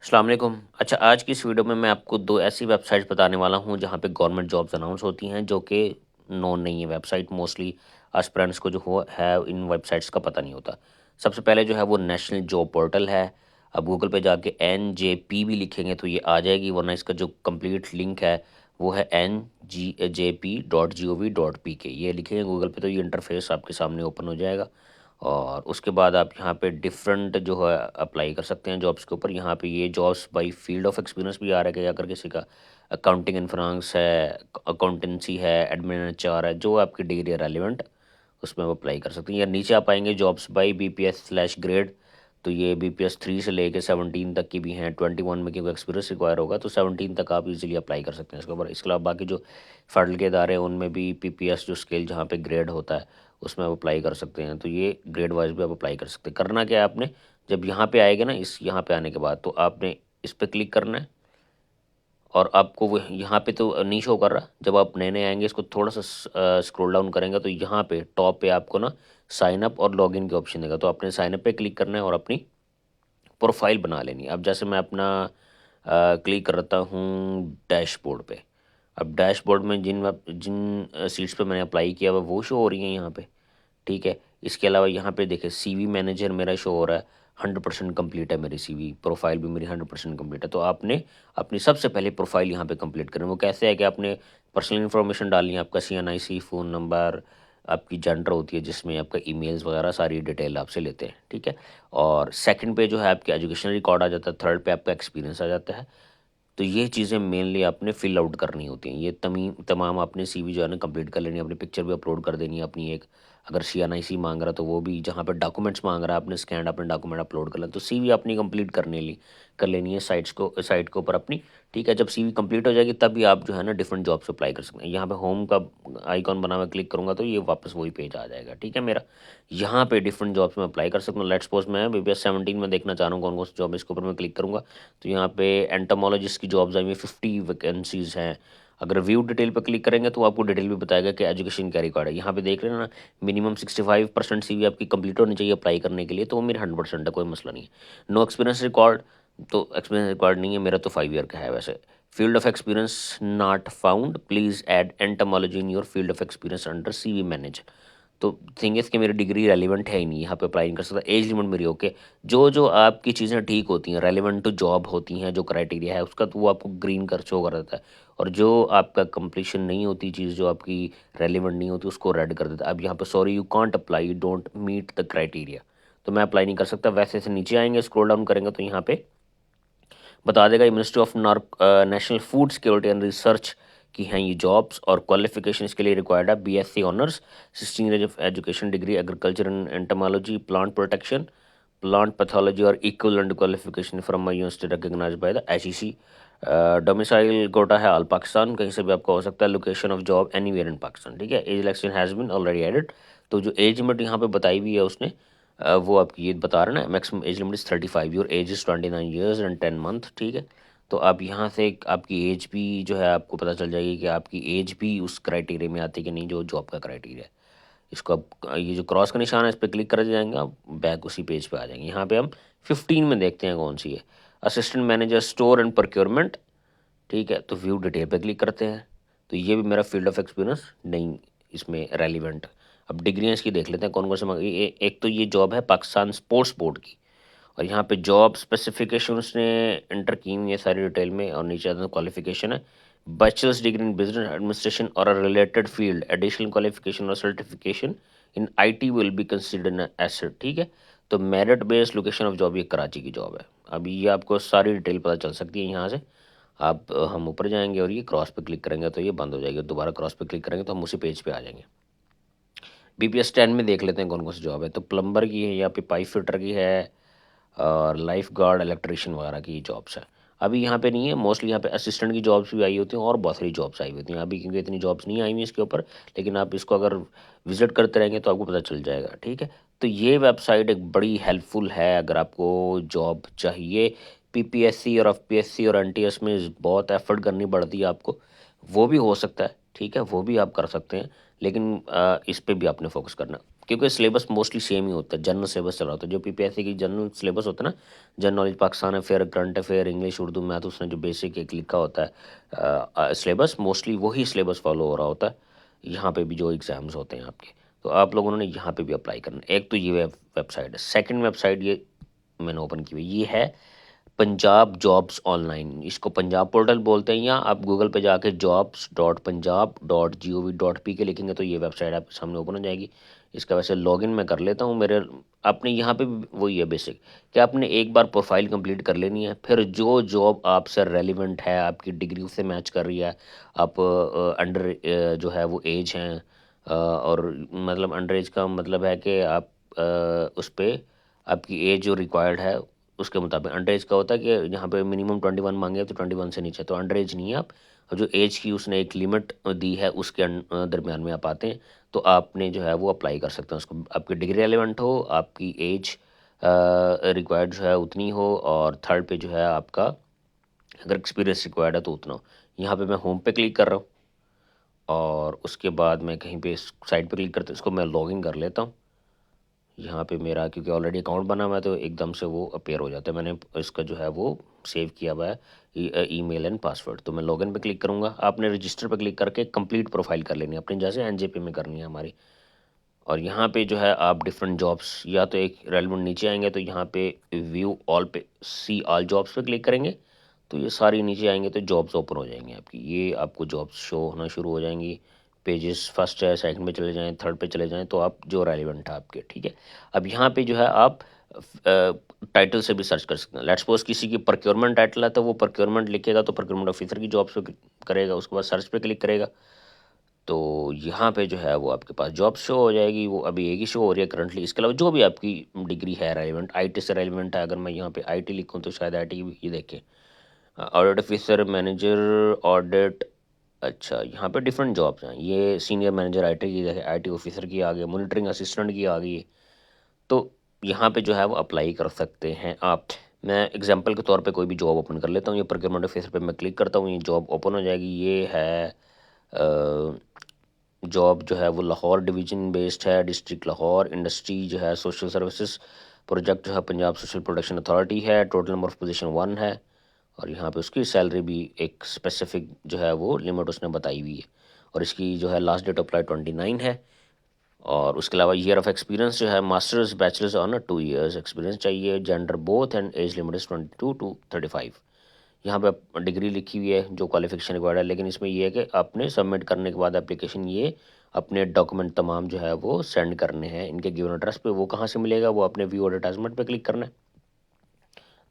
अस्सलाम वालेकुम। अच्छा, आज की इस वीडियो में मैं आपको 2 ऐसी वेबसाइट्स बताने वाला हूँ जहाँ पे गवर्नमेंट जॉब्स अनाउंस होती हैं, जो कि नोन नहीं है वेबसाइट। मोस्टली एस्पिरेंट्स को जो हो है इन वेबसाइट्स का पता नहीं होता। सबसे पहले जो है वो नेशनल जॉब पोर्टल है। अब गूगल पे जाके एनजेपी भी लिखेंगे तो ये आ जाएगी, वरना इसका जो कंप्लीट लिंक है वो है njp.gov.pk। ये लिखेंगे गूगल पे तो ये इंटरफेस आपके सामने ओपन हो जाएगा। और उसके बाद आप यहाँ पे डिफरेंट जो है अप्लाई कर सकते हैं जॉब्स के ऊपर। यहाँ पे ये jobs by field of experience भी आ रहा है कि अगर किसी का अकाउंटिंग एंड फाइनेंस है, अकाउंटेंसी है, एडमिन एचआर है, जो आपकी डिग्री रेलिवेंट उसमें आप अप्लाई कर सकते हैं। या नीचे आप आएंगे जॉब्स बाय BPS/ग्रेड, तो ये BPS 3 से लेके 17 तक की भी हैं। 21 में क्योंकि एक्सपीरियंस रिक्वायर होगा तो 17 तक आप इजीली अप्लाई कर सकते हैं इसके ऊपर। इसके अलावा बाकी जो फेडरल के इदारे हैं उनमें भी PPS जो स्केल जहाँ पे ग्रेड होता है उसमें आप अप्लाई कर सकते हैं। तो ये ग्रेड वाइज भी आप अप्लाई कर सकते हैं। करना क्या है आपने, जब यहाँ पे आएगा ना, इस यहाँ पे आने के बाद तो आपने इस पर क्लिक करना है और आपको वो यहाँ पे तो नहीं शो कर रहा। जब आप नए नए आएंगे इसको थोड़ा सा स्क्रॉल डाउन करेंगे तो यहाँ पे टॉप पे आपको ना साइन अप और लॉगिन के ऑप्शन देगा। तो आपने साइन अप पे क्लिक करना है और अपनी प्रोफाइल बना लेनी है। अब जैसे मैं अपना क्लिक करता हूँ डैशबोर्ड पे। अब डैशबोर्ड में जिन जिन सीट्स पे मैंने अप्लाई किया हुआ वो शो हो रही हैं यहाँ पे, ठीक है। इसके अलावा यहाँ पे देखिए CV मैनेजर मेरा शो हो रहा है, 100% कंप्लीट है मेरी CV प्रोफाइल भी मेरी 100% कंप्लीट है। तो आपने अपनी सबसे पहले प्रोफाइल यहाँ पे कंप्लीट करें। वो कैसे है कि आपने पर्सनल इन्फॉर्मेशन डालनी है, आपका CNIC, फ़ोन नंबर, आपकी जेंडर होती है जिसमें आपका ईमेल्स वगैरह सारी डिटेल आपसे लेते हैं, ठीक है। और सेकंड पे जो है आपके एजुकेशन रिकॉर्ड आ जाता है, थर्ड पे आपका एक्सपीरियंस आ जाता है। तो ये चीज़ें मेनली आपने फिल आउट करनी होती हैं। ये तमाम आपने CV जो है ना कंप्लीट कर लेनी है, अपनी पिक्चर भी अपलोड कर देनी है अपनी एक। अगर CNIC मांग रहा है तो वो भी, जहाँ पे डॉक्यूमेंट्स मांग रहा है आपने स्कैन अपने डॉक्यूमेंट अपलोड कर लें। तो CV अपनी कंप्लीट कर लेनी है साइट के ऊपर अपनी, ठीक है। जब CV कंप्लीट हो जाएगी तभी आप जो है ना डिफरेंट जॉब्स अप्लाई कर सकते हैं। यहाँ पे होम का आइकॉन बना हुआ क्लिक करूँगा तो ये वापस वही पेज आ जाएगा, ठीक है मेरा। यहाँ पे डिफरेंट जॉब्स में अप्लाई कर सकता हूँ। लेट्स सपोज मैं BPS 17 में देखना चाह रहा हूँ कौन कौन सी जॉब, इसके ऊपर मैं क्लिक करूँगा तो यहाँ पे एंटोमोलॉजिस्ट की जॉब्स आई हुई 50 वैकेंसीज हैं। अगर व्यू डिटेल पर क्लिक करेंगे तो आपको डिटेल भी बताएगा कि एजुकेशन क्या रिकॉर्ड है। यहाँ पे देख रहे हैं ना, मिनिमम 65% CV आपकी कंप्लीट होनी चाहिए अप्लाई करने के लिए, तो वो मेरी 100% है, कोई मसला नहीं है। नो एक्सपीरियंस रिकॉर्ड, तो एक्सपीरियंस रिकॉर्ड नहीं है, मेरा तो 5 ईयर का है वैसे। Field of experience not found, please add entomology in your field of experience under CV manager. तो थिंग इज़ कि मेरी डिग्री रेलिवेंट है ही नहीं, यहाँ पे अप्लाई नहीं कर सकता। एज लिमिट मेरी ओके। जो आपकी चीज़ें ठीक होती हैं, रेलिवेंट टू जॉब होती हैं, जो क्राइटेरिया है उसका, तो वो आपको ग्रीन कर शो कर देता है। और जो आपका कंप्लीशन नहीं होती चीज़, जो आपकी रेलिवेंट नहीं होती, उसको रेड कर देता है। अब यहाँ पे sorry you can't apply, you don't meet the criteria, तो मैं अप्लाई नहीं कर सकता। वैसे से नीचे आएंगे, स्क्रॉल डाउन करेंगे तो यहाँ पे बता देगा ministry of national food security and research की हैं ये जॉब्स। और क्वालिफिकेशन इसके लिए रिक्वायर्ड है BSc honours, 16 year of education, degree agriculture and entomology, plant protection, plant pathology और equivalent qualification from my university recognised by the HEC। Domicile quota है all Pakistan, कहीं से भी आपका हो सकता है। Location of job anywhere in Pakistan, ठीक है। Age election has been already added, तो जो एज लिमिट यहाँ पे बताई हुई है उसने, वो आपकी ये बता रहा है ना, maximum age limit is 35, your age is 29 years and 10 month, ठीक है। तो आप यहाँ से आपकी एज भी जो है आपको पता चल जाएगी कि आपकी एज भी उस क्राइटेरिया में आती है कि नहीं, जो जॉब का क्राइटेरिया है। इसको आप ये जो क्रॉस का निशान है इस पर क्लिक कर जाएंगे, आप बैक उसी पेज पे आ जाएंगे। यहाँ पे हम 15 में देखते हैं कौन सी है, assistant manager store and procurement, ठीक है। तो व्यू डिटेल पे क्लिक करते हैं, तो ये भी मेरा फील्ड ऑफ एक्सपीरियंस नहीं इसमें रेलिवेंट। अब डिग्रियाँ इसकी देख लेते हैं कौन कौन से एक तो ये जॉब है पाकिस्तान स्पोर्ट्स बोर्ड की, और यहाँ पे जॉब स्पेसिफिकेशन उसने एंटर की हुई है सारी डिटेल में। और नीचे आता क्वालिफिकेशन है bachelors degree in business administration और a related field, additional qualification और certification in IT will be considered an asset, ठीक है। तो merit based location of job ये कराची की जॉब है। अभी ये आपको सारी डिटेल पता चल सकती है यहाँ से। आप हम ऊपर जाएंगे और ये क्रॉस पे क्लिक करेंगे तो ये बंद हो जाएगी, दोबारा क्रॉस पे क्लिक करेंगे तो हम उसी पेज पे आ जाएंगे। BPS 10 में देख लेते हैं कौन कौन सी जॉब है। तो प्लम्बर की है, यहाँ पे पाइप फिटर की है, और लाइफ गार्ड, इलेक्ट्रिशियन वगैरह की जॉब्स है। अभी यहाँ पे नहीं है, मोस्टली यहाँ पे असिस्टेंट की जॉब्स भी आई होती हैं और बहुत सारी जॉब्स आई होती हैं अभी, क्योंकि इतनी जॉब्स नहीं आई हुई इसके ऊपर। लेकिन आप इसको अगर विजिट करते रहेंगे तो आपको पता चल जाएगा, ठीक है। तो ये वेबसाइट एक बड़ी हेल्पफुल है अगर आपको जॉब चाहिए। PPSC और FPSC और NTS में बहुत एफर्ट करनी पड़ती है आपको, वो भी हो सकता है, ठीक है, वो भी आप कर सकते हैं। लेकिन इस पे भी आपने फोकस करना। क्योंकि सिलेबस मोस्टली सेम ही होता है, जनरल सिलेबस चल रहा होता है। जो पीपीएससी की जनरल सिलेबस होता है ना, general knowledge, Pakistan affair, current affair, English, Urdu, math, उसने जो बेसिक एक लिखा होता है सिलेबस, मोस्टली वही सिलेबस फॉलो हो रहा होता है यहाँ पे भी जो एग्ज़ाम्स होते हैं आपके। तो आप लोगों ने यहाँ पे भी अप्लाई करना है। एक तो ये वेबसाइट है। सेकंड वेबसाइट ये मैंने ओपन की हुई, ये है पंजाब जॉब्स ऑनलाइन। इसको पंजाब पोर्टल बोलते हैं, या आप गूगल पे जाके jobs.punjab.gov.pk लिखेंगे तो ये वेबसाइट आपके सामने ओपन हो जाएगी। इसका वैसे लॉगिन मैं कर लेता हूँ। मेरे आपने यहाँ पे भी वही है बेसिक, कि आपने एक बार प्रोफाइल कंप्लीट कर लेनी है, फिर जो जॉब आपसे रेलिवेंट है, आपकी डिग्री उससे मैच कर रही है, आप अंडर जो है वो एज हैं, और मतलब अंडर एज का मतलब है कि आप उस पर आपकी एज जो रिक्वायर्ड है उसके मुताबिक। अंडर एज का होता है कि यहाँ पे मिनिमम 21 मांगे तो 21 से नीचे तो अंडर एज नहीं है आप। और जो एज की उसने एक लिमिट दी है उसके दरमियान में आप आते हैं तो आपने जो है वो अप्लाई कर सकते हैं उसको। आपकी डिग्री रेलिवेंट हो, आपकी एज रिक्वायर्ड जो है उतनी हो, और थर्ड पे जो है आपका अगर एक्सपीरियंस रिक्वायर्ड है तो उतना हो। यहाँ पे मैं होम पे क्लिक कर रहा हूँ, और उसके बाद मैं कहीं पे इस साइट पे क्लिक करते इसको मैं लॉगिन कर लेता हूँ। यहाँ पे मेरा क्योंकि ऑलरेडी अकाउंट बना हुआ है तो एकदम से वो अपीयर हो जाता है। मैंने इसका जो है वो सेव किया हुआ है ईमेल एंड पासवर्ड। तो मैं लॉगिन पे क्लिक करूँगा। आपने रजिस्टर पे क्लिक करके कंप्लीट प्रोफाइल कर लेनी है अपनी, जैसे एनजेपी में करनी है हमारी। और यहाँ पे जो है आप डिफरेंट जॉब्स, या तो एक रेलिवेंट नीचे आएंगे तो यहाँ पे व्यू ऑल पे सी ऑल जॉब्स पे क्लिक करेंगे तो ये सारी नीचे आएंगे तो जॉब्स ओपन हो जाएंगी आपकी। ये आपको जॉब्स शो होना शुरू हो जाएंगी। पेजेस फर्स्ट है, सेकंड पे चले जाएं, थर्ड पे चले जाएं तो आप जो रेलिवेंट है आपके, ठीक है। अब यहाँ पे जो है आप टाइटल से भी सर्च कर सकते हैं। लेट्स सपोज किसी की प्रोक्योरमेंट टाइटल है तो वो प्रोक्योरमेंट लिखेगा तो प्रोक्योरमेंट ऑफिसर की जॉब्स पे करेगा, उसके बाद सर्च पे क्लिक करेगा तो यहाँ पे जो है वो आपके पास जॉब शो हो जाएगी। वो अभी एक ही शो हो रही है करंटली। इसके अलावा जो भी आपकी डिग्री है रेलिवेंट, आईटी से रेलिवेंट है, अगर मैं यहाँ पे आईटी लिखूँ तो शायद आईटी भी ये देखें, ऑडिट ऑफिसर, मैनेजर ऑडिट। अच्छा, यहाँ पे डिफरेंट जॉब्स हैं। ये सीनियर मैनेजर आईटी की है, आईटी ऑफिसर की आ गई, मॉनिटरिंग असिस्टेंट की आ गई। तो यहाँ पे जो है वो अप्लाई कर सकते हैं आप। मैं एग्जांपल के तौर पे कोई भी जॉब ओपन कर लेता हूँ। ये प्रोक्योरमेंट ऑफिसर पे मैं क्लिक करता हूँ, ये जॉब ओपन हो जाएगी। ये है जॉब जो है वो लाहौर डिवीज़न बेस्ड है, डिस्ट्रिक्ट लाहौर। इंडस्ट्री जो है सोशल सर्विसेज, प्रोजेक्ट जो है पंजाब सोशल प्रोटेक्शन अथॉरिटी है। टोटल नंबर ऑफ पोजीशन 1 है, और यहाँ पे उसकी सैलरी भी एक स्पेसिफिक जो है वो लिमिट उसने बताई हुई है। और इसकी जो है लास्ट डेट अप्लाई 29 है। और उसके अलावा ईयर ऑफ एक्सपीरियंस जो है masters bachelors on 2 years experience चाहिए। Gender both and age limit is 22 to 35। यहाँ पे डिग्री लिखी हुई है जो क्वालिफिकेशन रिक्वायर्ड है, लेकिन इसमें ये है कि आपने सबमिट करने के बाद एप्लीकेशन ये अपने डॉक्यूमेंट तमाम जो है वो सेंड करने हैं इनके गिवन एड्रेस पे। वो कहाँ से मिलेगा, वो अपने व्यू एडवर्टाइजमेंट पे क्लिक करना है।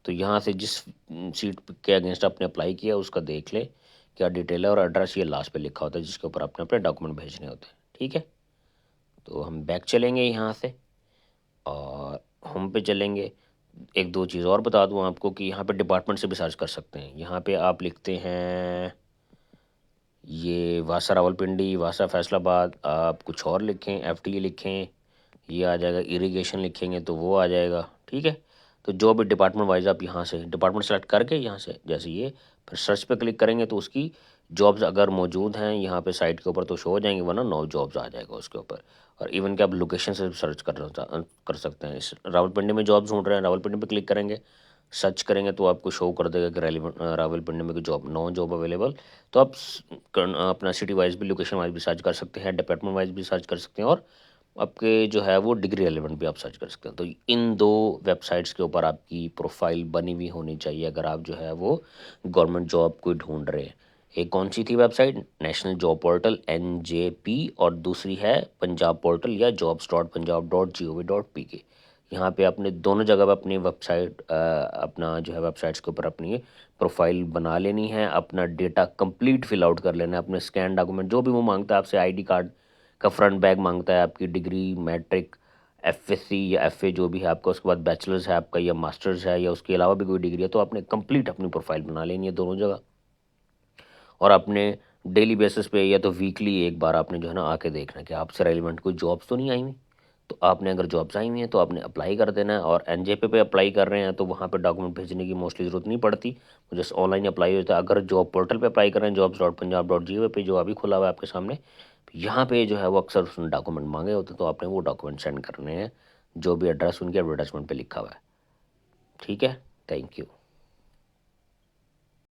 तो यहाँ से जिस सीट के अगेंस्ट आपने अप्लाई किया उसका देख ले क्या डिटेल है, और एड्रेस ये लास्ट पे लिखा होता है जिसके ऊपर आपने अपने डॉक्यूमेंट भेजने होते हैं, ठीक है। तो हम बैक चलेंगे यहाँ से और होम पे चलेंगे। एक दो चीज़ और बता दूँ आपको कि यहाँ पे डिपार्टमेंट से भी सर्च कर सकते हैं। यहाँ पे आप लिखते हैं ये वासा रावलपिंडी, वासा फैसलाबाद, आप कुछ और लिखें, एफटीए लिखें, ये आ जाएगा। इरिगेशन लिखेंगे तो वो आ जाएगा, ठीक है। तो जो भी डिपार्टमेंट वाइज आप यहाँ से डिपार्टमेंट सेलेक्ट करके यहाँ से जैसे ये फिर सर्च पे क्लिक करेंगे तो उसकी जॉब्स अगर मौजूद हैं यहाँ पे साइट के ऊपर तो शो हो जाएंगे, वरना नो जॉब्स आ जाएगा उसके ऊपर। और इवन कि आप लोकेशन से सर्च कर सकते हैं। इस रावलपिंडी में जॉब्स ढूंढ रहे हैं, रावलपिंडी पे क्लिक करेंगे, सर्च करेंगे तो आपको शो कर देगा कि रेलिवेंट रावलपिंडी में कोई जॉब, नो जॉब अवेलेबल। तो आप अपना सिटी वाइज भी, लोकेशन वाइज भी सर्च कर सकते हैं, डिपार्टमेंट वाइज भी सर्च कर सकते हैं, और आपके जो है वो डिग्री रेलिवेंट भी आप सर्च कर सकते हैं। तो इन दो वेबसाइट्स के ऊपर आपकी प्रोफाइल बनी हुई होनी चाहिए अगर आप जो है वो गवर्नमेंट जॉब कोई ढूंढ रहे हैं। एक कौन सी थी website, national job portal NJP, और दूसरी है पंजाब पोर्टल या jobs.punjab.gov.pk। यहाँ पे आपने दोनों जगह पे अपनी वेबसाइट अपना जो है वेबसाइट्स के ऊपर अपनी प्रोफाइल बना लेनी है। अपना डेटा कंप्लीट फिल आउट कर लेना है, अपने स्कैन डॉक्यूमेंट जो भी वो मांगता है आपसे, आईडी कार्ड का फ्रंट बैक मांगता है, आपकी डिग्री, मैट्रिक, एफएससी या एफए जो भी है आपका, उसके बाद बैचलर्स है आपका या मास्टर्स है या उसके अलावा भी कोई डिग्री है, तो आपने कंप्लीट अपनी प्रोफाइल बना लेनी है दोनों जगह। और आपने डेली बेसिस पे या तो वीकली एक बार आपने जो है ना आके देखना है कि आपसे रेलिवेंट कोई जॉब्स तो नहीं आई हुई। तो आपने अगर जॉब्स आई हुई हैं तो आपने अप्लाई कर देना है। और एनजेपी पे अप्लाई कर रहे हैं तो वहाँ पे डॉक्यूमेंट भेजने की मोस्टली ज़रूरत नहीं पड़ती, वो जस्ट ऑनलाइन अप्लाई होता है। अगर जॉब पोर्टल पे अप्लाई कर रहे हैं jobs.punjab.gov पे जो अभी खुला हुआ है आपके सामने, यहाँ पे जो है वो अक्सर उसने डॉक्यूमेंट मांगे होते, तो आपने वो डॉक्यूमेंट सेंड करने हैं जो भी एड्रेस उनके एडवर्टाइजमेंट पे लिखा हुआ है। ठीक है, थैंक यू।